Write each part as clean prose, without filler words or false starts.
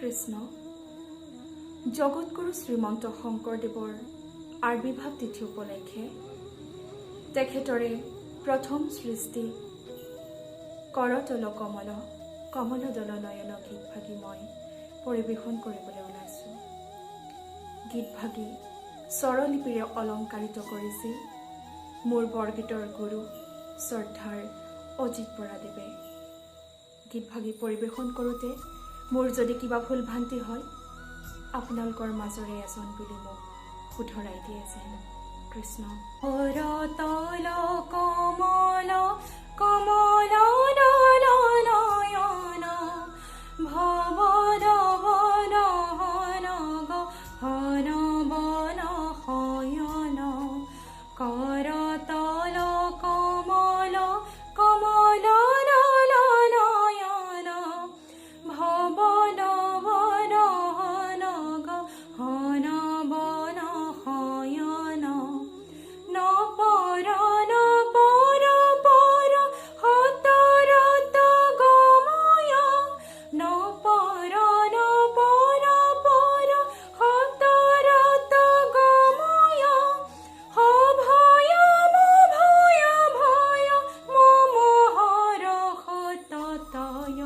কৃষ্ণ জগতগুৰু শ্ৰীমন্ত শংকৰদেৱৰ আবিৰ্ভাৱ তিথি উপলক্ষে তেখেতৰে প্ৰথম সৃষ্টি কৰতল কমল কমল দল নয়ন গীতভাগী মই পৰিৱেশন কৰিবলৈ ওলাইছোঁ। গীতভাগী স্বৰলিপিৰে অলংকাৰিত কৰিছিল মোৰ বৰগীতৰ গুৰু শ্ৰদ্ধাৰ অজিত বৰাদেৱে। গীতভাগী পৰিৱেশন কৰোঁতে মোৰ যদি কিবা ভুল ভ্ৰান্তি হয় আপোনালোকৰ মাজৰে এজন বুলি মোক শুধৰাই দিয়ে যেন। কৃষ্ণ। কৰতল কমল কমল দল নয়ন ভৱ দহন হন বন শয়ন কৰতল কমল কমল দল নয়ন ভৱ দহন হন বন শয়ন নপৰ নপৰ পৰ হতৰত গময় নপৰ নপৰ পৰ হতৰত গময় ভয় ভয় ভয় মমহৰ সততয়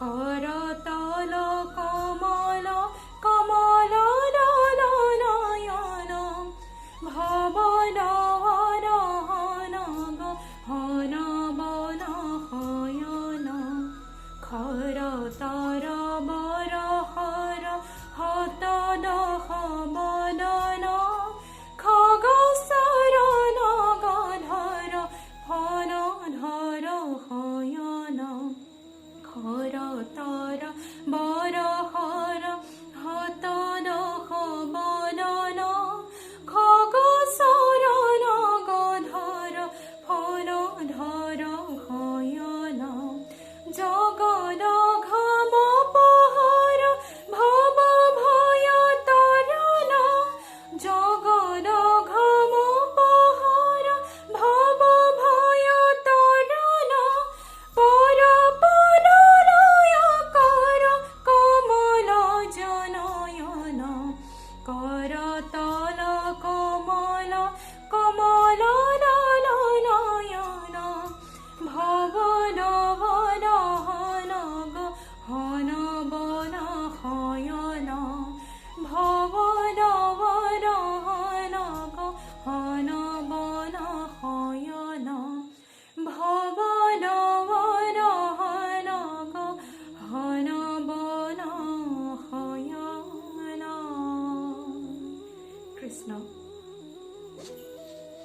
কৰতল কমল কমল দল নয়ন ভৱ দহন হন বন শয়ন খৰতৰ বৰহৰ হত দহ বদন খগচৰণ গধৰ ফল ধৰ শয়ন খৰতৰ বৰহৰ হত দহ বদন খগচৰণ গধৰ ফল ধৰ শয়ন জগদ ঘম পহৰ ভৱ ভয় তৰণ জগদ ঘম পহৰ ভৱ ভয় তৰণ পৰ পদলয় কৰ কমল জনয়ন কৰতল কমল কমল দল নয়ন ভৱ দহন হন বন শয়ন ভৱ দহন হন বন শয়ন ভৱ দহন হন বন শয়ন। কৃষ্ণ।